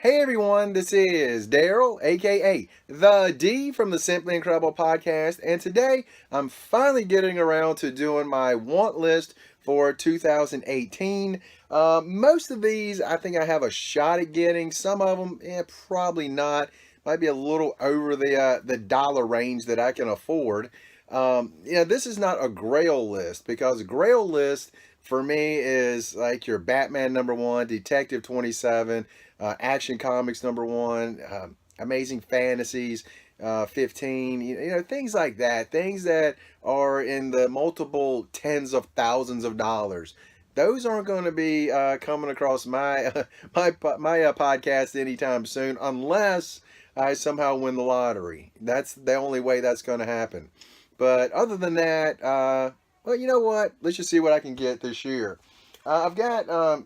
Hey everyone, this is Daryl, aka The D from the Simply Incredible podcast, and today I'm finally getting around to doing my want list for 2018. Most of these I think I have a shot at getting. Some of them, probably not. Might be a little over the dollar range that I can afford. This is not a Grail list because Grail list for me is like your Batman #1, Detective 27. Action Comics #1, Amazing Fantasies 15, things like that, things that are in the multiple tens of thousands of dollars. Those aren't going to be coming across my my podcast anytime soon, unless I somehow win the lottery. That's the only way that's going to happen. But other than that, well, you know what? Let's just see what I can get this year. I've got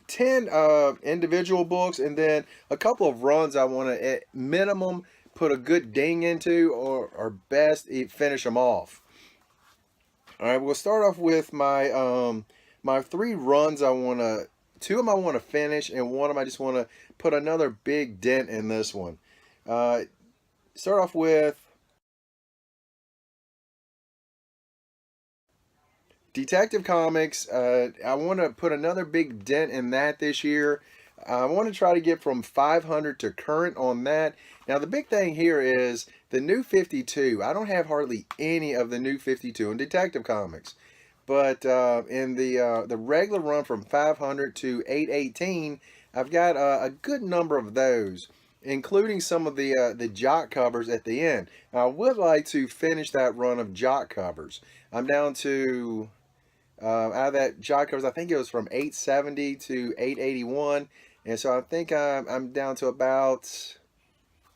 10 individual books and then a couple of runs I want to at minimum put a good ding into, or best finish them off. All right, we'll start off with my three runs. Two of them I want to finish, and one of them I just want to put another big dent in this one. uh, Start off with Detective Comics. I want to put another big dent in that this year. I want to try to get from 500 to current on that. Now, the big thing here is the new 52. I don't have hardly any of the new 52 in Detective Comics. But in the regular run from 500 to 818, I've got a good number of those, including some of the jock covers at the end. Now, I would like to finish that run of jock covers. I'm down to out of that jock covers, I think it was from 870 to 881, and so I think I'm down to about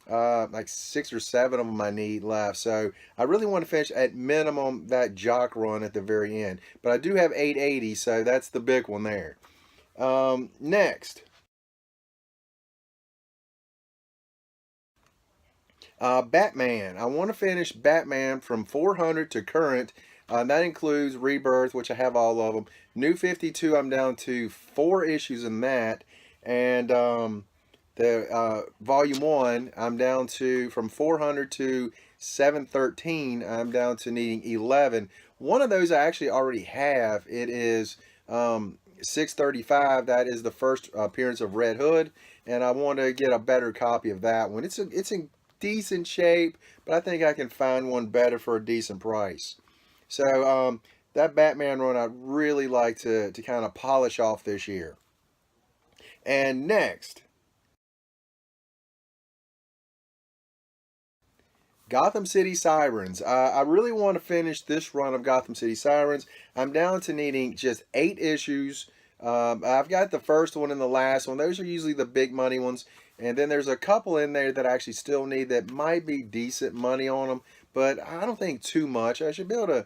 like 6 or 7 of them I need left. So I really want to finish at minimum that jock run at the very end. But I do have 880, so that's the big one there. Next, Batman. I want to finish Batman from 400 to current. That includes Rebirth, which I have all of them. New 52, I'm down to 4 issues in that. And the volume 1, I'm down to from 400 to 713. I'm down to needing 11. One of those I actually already have. It is 635. That is the first appearance of Red Hood, and I want to get a better copy of that one. It's in decent shape, but I think I can find one better for a decent price. So that Batman run I'd really like to kind of polish off this year. And next, Gotham City Sirens. I really want to finish this run of Gotham City Sirens. I'm down to needing just 8 issues. I've got the first one and the last one. Those are usually the big money ones. And then there's a couple in there that I actually still need that might be decent money on them, but I don't think too much. I should be able to,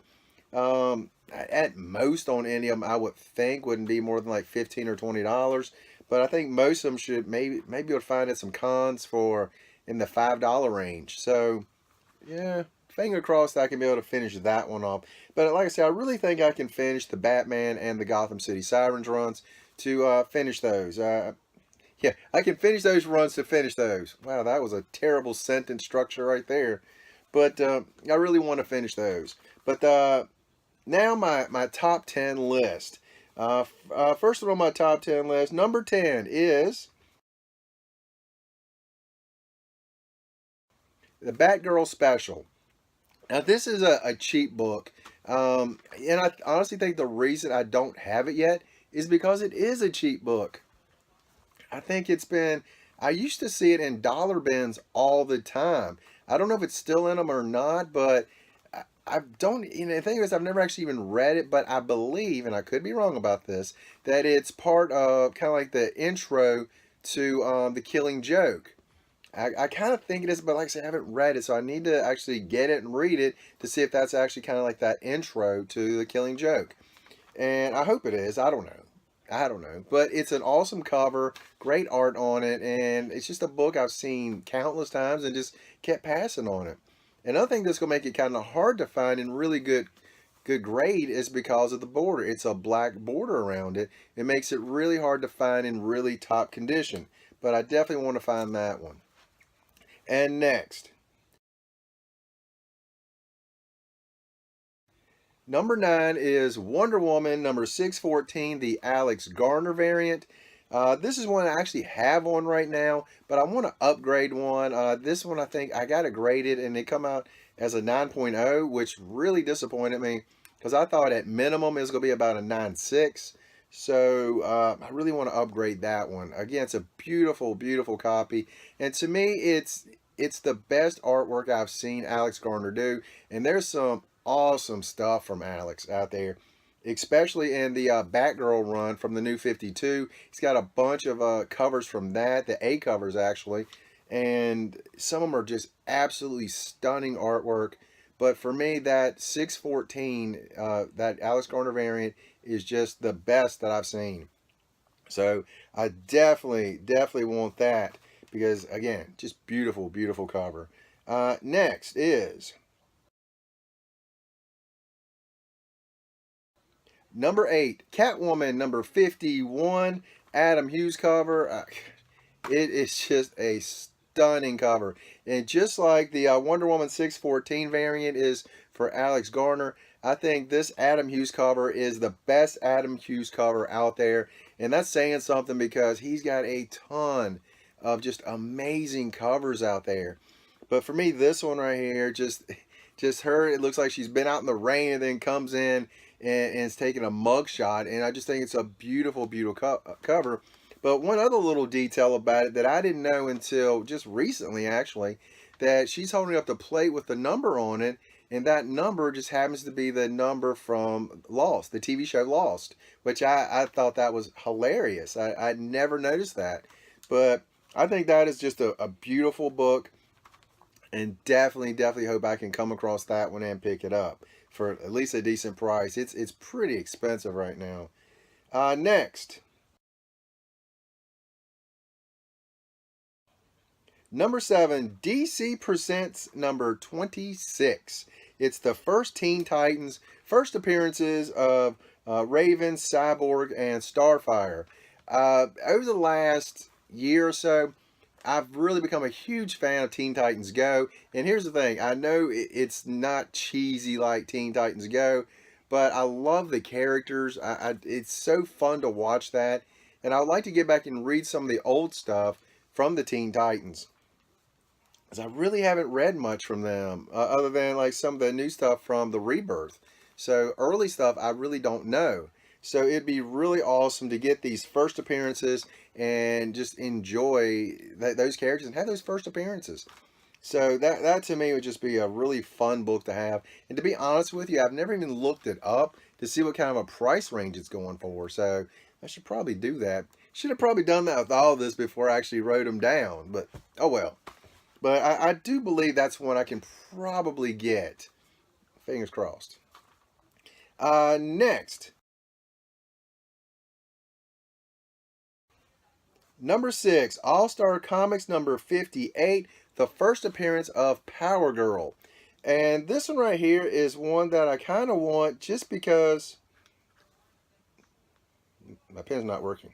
at most on any of them, I would think wouldn't be more than like $15 or $20. But I think most of them should maybe you'll find at some cons for in the $5 range. So yeah, finger crossed I can be able to finish that one off. But like I said, I really think I can finish the Batman and the Gotham City Sirens runs to finish those. Yeah, I can finish those runs to finish those. Wow, that was a terrible sentence structure right there. But I really want to finish those. But now my top 10 list. First one on my top 10 list, number 10 is the Batgirl Special. Now, this is a cheap book. And I honestly think the reason I don't have it yet is because it is a cheap book. I think I used to see it in dollar bins all the time. I don't know if it's still in them or not, but I don't, the thing is, I've never actually even read it, but I believe, and I could be wrong about this, that it's part of kind of like the intro to The Killing Joke. I kind of think it is, but like I said, I haven't read it, so I need to actually get it and read it to see if that's actually kind of like that intro to The Killing Joke. And I hope it is. I don't know. I don't know. But it's an awesome cover, great art on it, and it's just a book I've seen countless times and just kept passing on it. Another thing that's going to make it kind of hard to find in really good grade is because of the border. It's a black border around it. It makes it really hard to find in really top condition. but I definitely want to find that one. And next, number 9 is Wonder Woman number 614, the Alex Garner variant. This is one I actually have on right now, but I want to upgrade one. This one I think I got it graded and it come out as a 9.0, which really disappointed me because I thought at minimum it was going to be about a 9.6. So I really want to upgrade that one. Again, it's a beautiful, beautiful copy, and to me, it's the best artwork I've seen Alex Garner do. And there's some awesome stuff from Alex out there, especially in the Batgirl run from the New 52. He's got a bunch of covers from that, the A covers actually, and some of them are just absolutely stunning artwork. But for me, that 614, that Alex Garner variant, is just the best that I've seen. So I definitely, definitely want that because, again, just beautiful, beautiful cover. Next is number 8, Catwoman number 51, Adam Hughes cover. It is just a stunning cover. And just like the Wonder Woman 614 variant is for Alex Garner, I think this Adam Hughes cover is the best Adam Hughes cover out there. And that's saying something because he's got a ton of just amazing covers out there. But for me, this one right here, just her, it looks like she's been out in the rain and then comes in and is taking a mug shot. And I just think it's a beautiful, beautiful cover. But one other little detail about it that I didn't know until just recently, actually, that she's holding up the plate with the number on it, and that number just happens to be the number from Lost, the TV show Lost, which I thought that was hilarious. I never noticed that. But I think that is just a beautiful book, and definitely, definitely hope I can come across that one and pick it up for at least a decent price. It's pretty expensive right now. Next. Number 7, DC Presents number 26. It's the first Teen Titans, first appearances of Raven, Cyborg, and Starfire. Over the last year or so, I've really become a huge fan of Teen Titans Go. And here's the thing, I know it's not cheesy like Teen Titans Go, but I love the characters. It's so fun to watch that. And I'd like to get back and read some of the old stuff from the Teen Titans. I really haven't read much from them other than like some of the new stuff from the Rebirth. So early stuff I really don't know. So it'd be really awesome to get these first appearances and just enjoy those characters and have those first appearances. So that to me would just be a really fun book to have. And to be honest with you, I've never even looked it up to see what kind of a price range it's going for. So I should probably do that. Should have probably done that with all of this before I actually wrote them down. But oh well. But I do believe that's one I can probably get. Fingers crossed. Next. Number 6, All-Star Comics number 58, the first appearance of Power Girl. And this one right here is one that I kind of want just because... My pen's not working.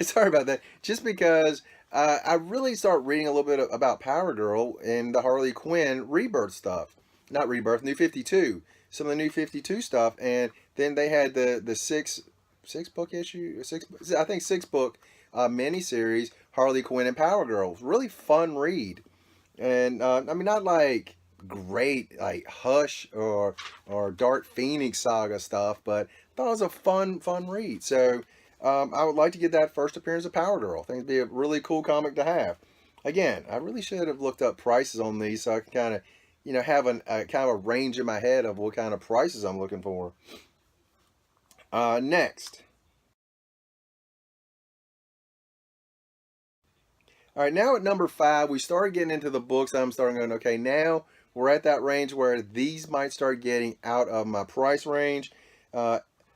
Sorry about that. Just because I really start reading a little bit about Power Girl and the Harley Quinn Rebirth stuff. Not Rebirth, New 52. Some of the New 52 stuff. And then they had the six book issue, I think 6 book miniseries, Harley Quinn and Power Girl. Really fun read. And I mean, not like great like Hush or Dark Phoenix saga stuff, but I thought it was a fun read. So I would like to get that first appearance of Power Girl. I think it'd be a really cool comic to have. Again, I really should have looked up prices on these so I can kind of, have a kind of a range in my head of what kind of prices I'm looking for. Next. All right, now at number 5, we started getting into the books. I'm starting going, okay, now we're at that range where these might start getting out of my price range.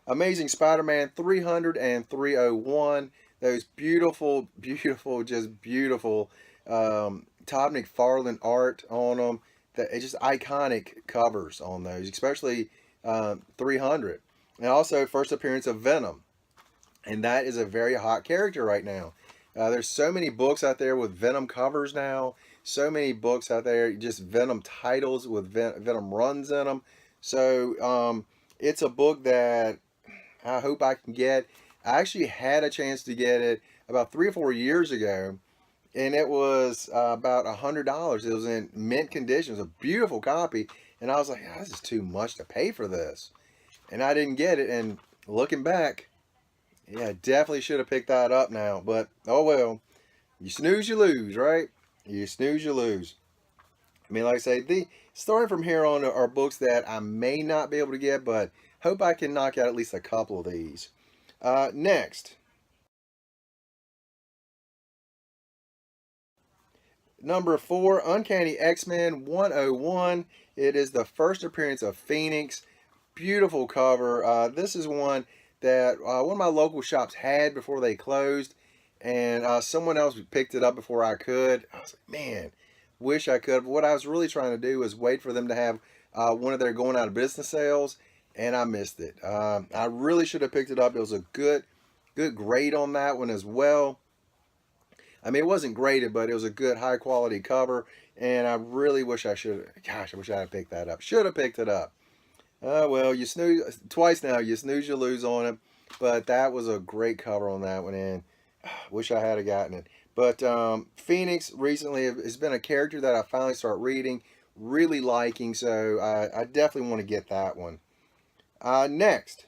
Amazing Spider-Man 300 and 301. Those beautiful, beautiful, just beautiful Todd McFarlane art on them. It's just iconic covers on those, especially 300. And also first appearance of Venom. And that is a very hot character right now. There's so many books out there with Venom covers now. So many books out there, just Venom titles with Venom runs in them. So it's a book that I hope I can get. I actually had a chance to get it about 3 or 4 years ago, and it was about $100. It was in mint condition. It was a beautiful copy, and I was like, "Ah, this is too much to pay for this," and I didn't get it. And looking back, yeah, definitely should have picked that up now. But oh well, you snooze, you lose, right? You snooze, you lose. I mean, like I say, the starting from here on are books that I may not be able to get, but hope I can knock out at least a couple of these. Next, number 4, Uncanny X-Men 101. It is the first appearance of Phoenix. Beautiful cover. This is one that one of my local shops had before they closed, and someone else picked it up before I could. I was like, man, wish I could. But what I was really trying to do was wait for them to have one of their going out of business sales, and I missed it. I really should have picked it up. It was a good grade on that one as well. I mean, it wasn't graded, but it was a good high quality cover, and I really wish I should. Gosh, I wish I had picked that up. Should have picked it up. Well, you snooze twice now. You snooze, you lose on it. But that was a great cover on that one, and wish I had gotten it. But Phoenix recently has been a character that I finally start reading, really liking. So I definitely want to get that one. Next,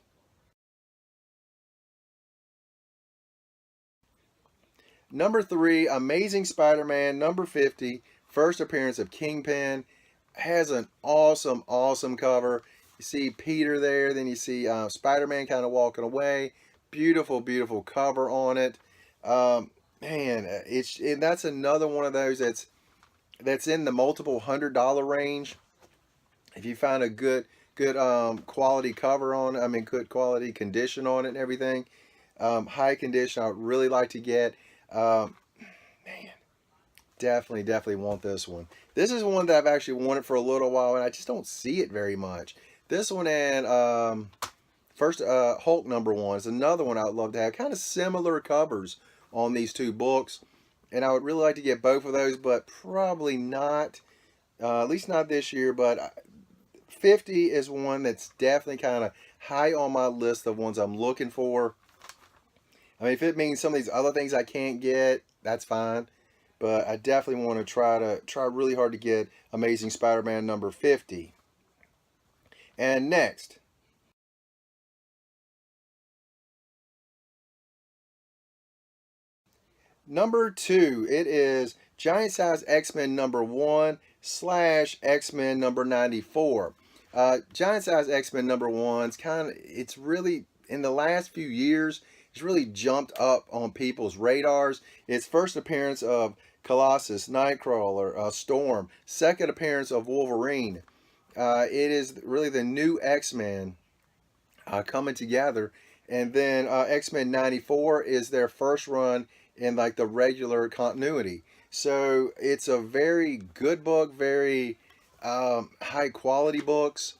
number 3, Amazing Spider-Man number 50, first appearance of Kingpin. Has an awesome cover. You see Peter there, then you see Spider-Man kind of walking away. Beautiful cover on it. Man, and that's another one of those that's in the multiple $100 range. If you find a good quality cover on it, I mean good quality condition on it and everything, high condition, I would really like to get. Man, definitely want this one. This is one that I've actually wanted for a little while, and I just don't see it very much. This one and first Hulk number 1 is another one I'd love to have. Kind of similar covers on these two books, and I would really like to get both of those, but probably not. At least not this year. But 50 is one that's definitely kind of high on my list of ones I'm looking for. I mean, if it means some of these other things I can't get, that's fine. But I definitely want to try really hard to get Amazing Spider-Man number 50. And next, number 2, it is GiantSize XMen number 1 slash XMen number 94. GiantSize XMen number 1's it's really, in the last few years, it's really jumped up on people's radars. Its first appearance of Colossus, Nightcrawler, Storm, second appearance of Wolverine. It is really the new X-Men coming together. And then X-Men 94 is their first run in like the regular continuity. So it's a very good book, very high quality books.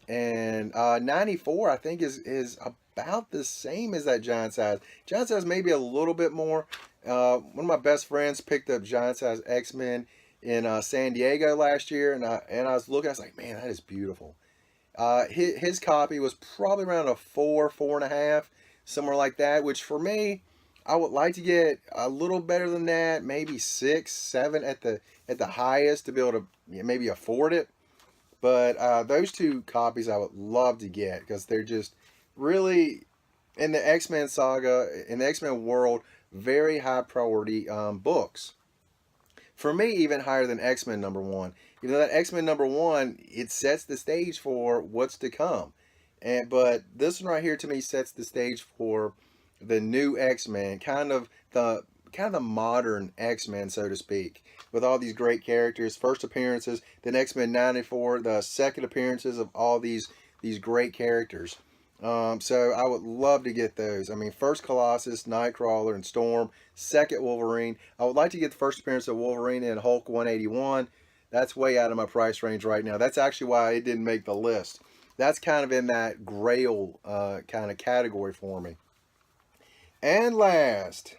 And 94 I think is about the same as that Giant Size. Giant Size maybe a little bit more. One of my best friends picked up Giant Size X-Men in San Diego last year, and I was looking, I was like, man, that is beautiful. His copy was probably around a 4.5, somewhere like that, which for me, I would like to get a little better than that, maybe 6, 7 at the highest to be able to maybe afford it. But those two copies I would love to get because they're just really, in the X-Men saga, in the X-Men world, very high priority books. For me, even higher than X-Men number 1. You know, that X-Men number 1, it sets the stage for what's to come. But this one right here to me sets the stage for the new X-Men, kind of the modern X-Men, so to speak, with all these great characters, first appearances, then X-Men 94, the second appearances of all these great characters. So I would love to get those. I mean, first Colossus, Nightcrawler, and Storm. Second Wolverine. I would like to get the first appearance of Wolverine in Hulk 181. That's way out of my price range right now. That's actually why it didn't make the list. That's kind of in that grail kind of category for me. And last,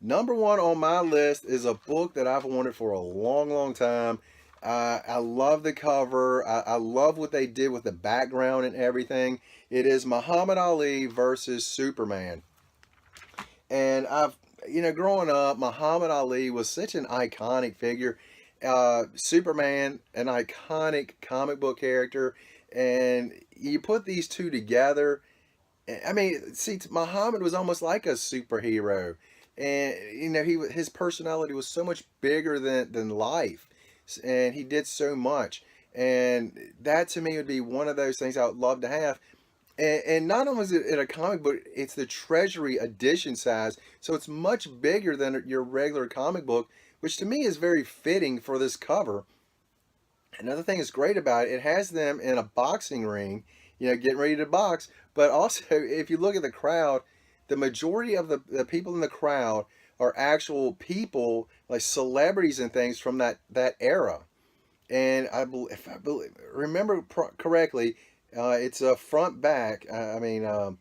Number one on my list is a book that I've wanted for a long, long time. I love the cover. I love what they did with the background and everything. It is Muhammad Ali versus Superman. And growing up, Muhammad Ali was such an iconic figure. Superman, an iconic comic book character. And you put these two together. I mean, see, Muhammad was almost like a superhero, and his personality was so much bigger than life, and he did so much, and that to me would be one of those things I would love to have. And not only is it a comic book, it's the Treasury edition size, so it's much bigger than your regular comic book, which to me is very fitting for this cover. Another thing that's great about it, it has them in a boxing ring, getting ready to box. But also, if you look at the crowd, the majority of the people in the crowd are actual people, like celebrities and things from that era. And if I remember correctly, it's a front back. A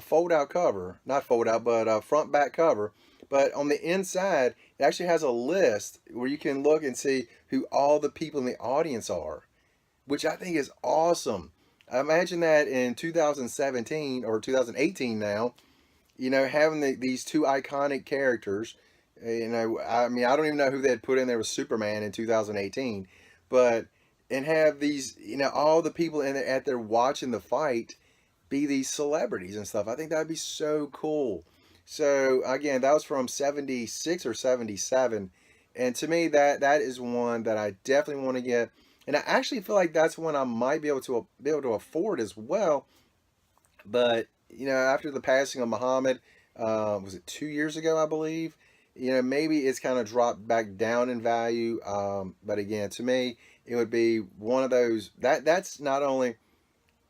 fold out cover, not fold out, but a front back cover. But on the inside, it actually has a list where you can look and see who all the people in the audience are, which I think is awesome. I imagine that in 2017 or 2018 now, having these two iconic characters. I mean, I don't even know who they had put in there with Superman in 2018, but and have these, all the people in there at there watching the fight be these celebrities and stuff. I think that'd be so cool. So again, that was from 76 or 77. And to me, that is one that I definitely want to get. And I actually feel like that's one I might be able to afford as well. But after the passing of Muhammad, was it 2 years ago, I believe? Maybe it's kind of dropped back down in value. But again, to me, it would be one of those that's not only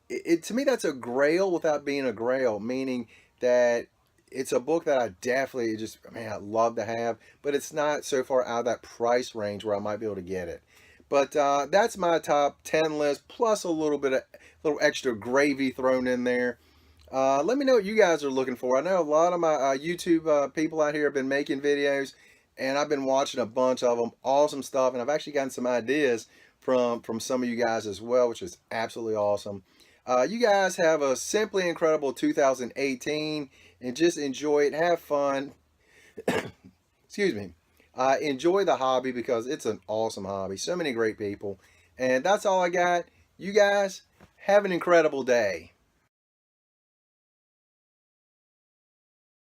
to me that's a grail without being a grail, meaning that it's a book that I definitely I'd love to have, but it's not so far out of that price range where I might be able to get it. But that's my top 10 list, plus a little extra gravy thrown in there. Let me know what you guys are looking for. I know a lot of my YouTube people out here have been making videos, and I've been watching a bunch of them. Awesome stuff, and I've actually gotten some ideas from some of you guys as well, which is absolutely awesome. You guys have a simply incredible 2018, and just enjoy it. Have fun. Excuse me. Enjoy the hobby because it's an awesome hobby. So many great people. And that's all I got. You guys have an incredible day.